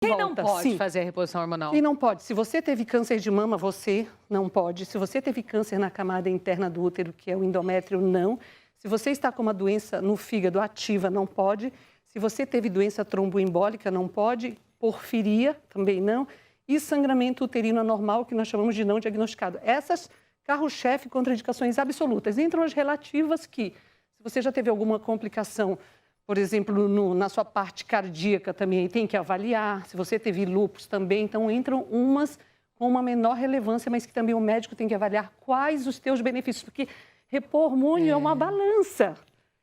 Quem não pode Sim. fazer a reposição hormonal? Quem não pode? Se você teve câncer de mama, você não pode. Se você teve câncer na camada interna do útero, que é o endométrio, não. Se você está com uma doença no fígado ativa, não pode. Se você teve doença tromboembólica, não pode. Porfiria, também não. E sangramento uterino anormal, que nós chamamos de não diagnosticado. Essas, carro-chefe, contraindicações absolutas. Entram as relativas que, se você já teve alguma complicação, por exemplo, na sua parte cardíaca também tem que avaliar. Se você teve lúpus também, então entram umas com uma menor relevância, mas que também o médico tem que avaliar quais os teus benefícios, porque repor hormônio é uma balança.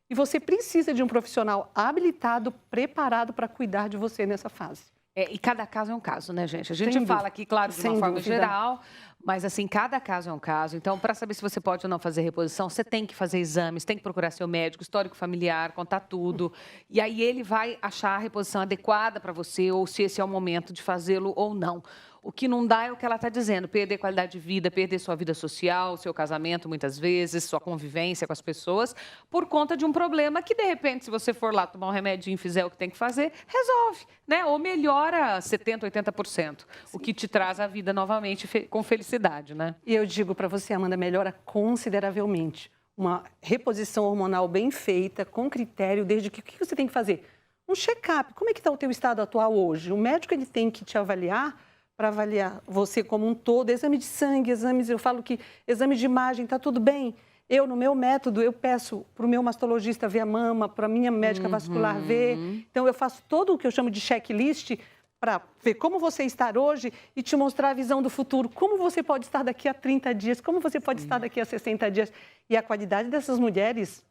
E você precisa de um profissional habilitado, preparado para cuidar de você nessa fase. E cada caso é um caso, né, gente? A gente fala aqui, claro, de uma forma geral, mas assim, cada caso é um caso. Então, para saber se você pode ou não fazer reposição, você tem que fazer exames, tem que procurar seu médico, histórico familiar, contar tudo. E aí ele vai achar a reposição adequada para você, ou se esse é o momento de fazê-lo ou não. O que não dá é o que ela está dizendo, perder qualidade de vida, perder sua vida social, seu casamento, muitas vezes, sua convivência com as pessoas, por conta de um problema que, de repente, se você for lá tomar um remedinho e fizer o que tem que fazer, resolve, né? Ou melhora 70%, 80%, o que te traz a vida novamente com felicidade, né? E eu digo para você, Amanda, melhora consideravelmente. Uma reposição hormonal bem feita, com critério, desde que o que você tem que fazer? Um check-up. Como é que está o teu estado atual hoje? O médico ele tem que te avaliar para avaliar você como um todo, exame de sangue, eu falo que exame de imagem, está tudo bem? Eu, no meu método, eu peço para o meu mastologista ver a mama, para a minha médica vascular ver. Então, eu faço todo o que eu chamo de checklist para ver como você está hoje e te mostrar a visão do futuro, como você pode estar daqui a 30 dias, como você pode estar daqui a 60 dias. E a qualidade dessas mulheres,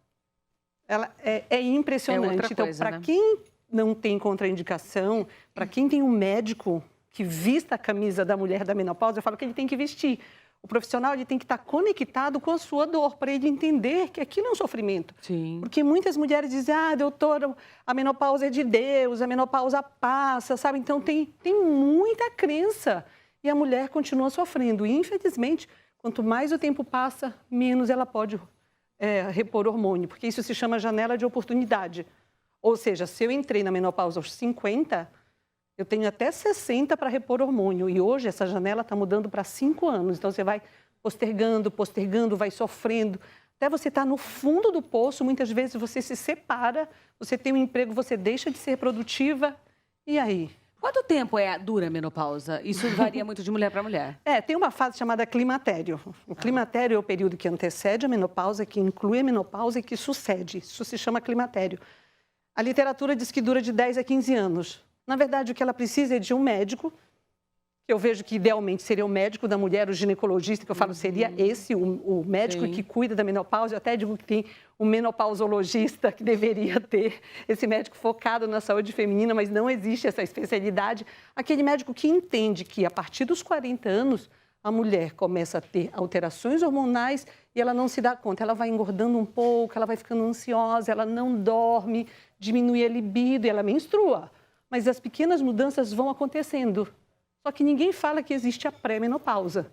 ela é impressionante. Então, para quem não tem contraindicação, para quem tem um médico que vista a camisa da mulher da menopausa, eu falo que ele tem que vestir. O profissional ele tem que estar conectado com a sua dor, para ele entender que aquilo é um sofrimento. Sim. Porque muitas mulheres dizem, doutora, a menopausa é de Deus, a menopausa passa, sabe? Então, tem muita crença. E a mulher continua sofrendo. E, infelizmente, quanto mais o tempo passa, menos ela pode repor hormônio, porque isso se chama janela de oportunidade. Ou seja, se eu entrei na menopausa aos 50... eu tenho até 60 para repor hormônio e hoje essa janela está mudando para 5 anos. Então, você vai postergando, vai sofrendo. Até você estar no fundo do poço, muitas vezes você se separa, você tem um emprego, você deixa de ser produtiva. E aí? Quanto tempo dura a menopausa? Isso varia muito de mulher para mulher. Tem uma fase chamada climatério. O climatério é o período que antecede a menopausa, que inclui a menopausa e que sucede. Isso se chama climatério. A literatura diz que dura de 10 a 15 anos. Na verdade, o que ela precisa é de um médico, que eu vejo que idealmente seria o médico da mulher, o ginecologista, que eu falo seria esse, o médico que cuida da menopausa. Eu até digo que tem um menopausologista que deveria ter esse médico focado na saúde feminina, mas não existe essa especialidade. Aquele médico que entende que a partir dos 40 anos, a mulher começa a ter alterações hormonais e ela não se dá conta. Ela vai engordando um pouco, ela vai ficando ansiosa, ela não dorme, diminui a libido e ela menstrua. Mas as pequenas mudanças vão acontecendo. Só que ninguém fala que existe a pré-menopausa.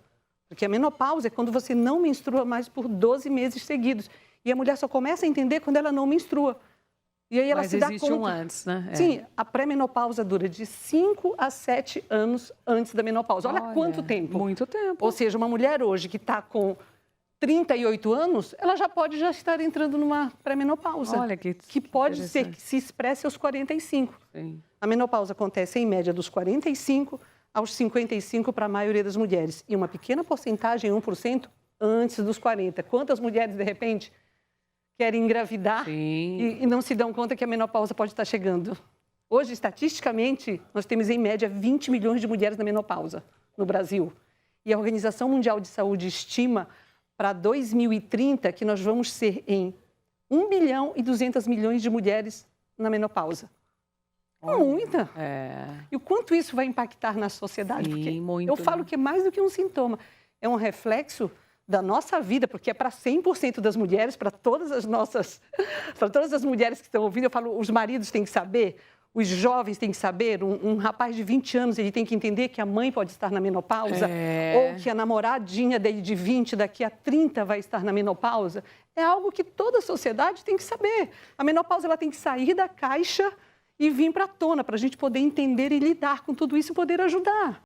Porque a menopausa é quando você não menstrua mais por 12 meses seguidos. E a mulher só começa a entender quando ela não menstrua. E aí ela se dá conta. Mas existe um antes, né? Sim, a pré-menopausa dura de 5 a 7 anos antes da menopausa. Olha quanto tempo. Muito tempo. Ou seja, uma mulher hoje que está com 38 anos, ela já pode estar entrando numa pré-menopausa. Olha que pode ser que se expresse aos 45. Sim. A menopausa acontece, em média, dos 45 aos 55 para a maioria das mulheres. E uma pequena porcentagem, 1%, antes dos 40. Quantas mulheres, de repente, querem engravidar e não se dão conta que a menopausa pode estar chegando? Hoje, estatisticamente, nós temos, em média, 20 milhões de mulheres na menopausa no Brasil. E a Organização Mundial de Saúde estima para 2030 que nós vamos ser em 1 bilhão e 200 milhões de mulheres na menopausa. Muita. E o quanto isso vai impactar na sociedade? Sim, porque muito, eu falo que é mais do que um sintoma. É um reflexo da nossa vida, porque é para 100% das mulheres, para todas as mulheres que estão ouvindo. Eu falo, os maridos têm que saber, os jovens têm que saber, um rapaz de 20 anos, ele tem que entender que a mãe pode estar na menopausa, ou que a namoradinha dele de 20, daqui a 30, vai estar na menopausa. É algo que toda a sociedade tem que saber. A menopausa ela tem que sair da caixa e vir para a tona, para a gente poder entender e lidar com tudo isso e poder ajudar.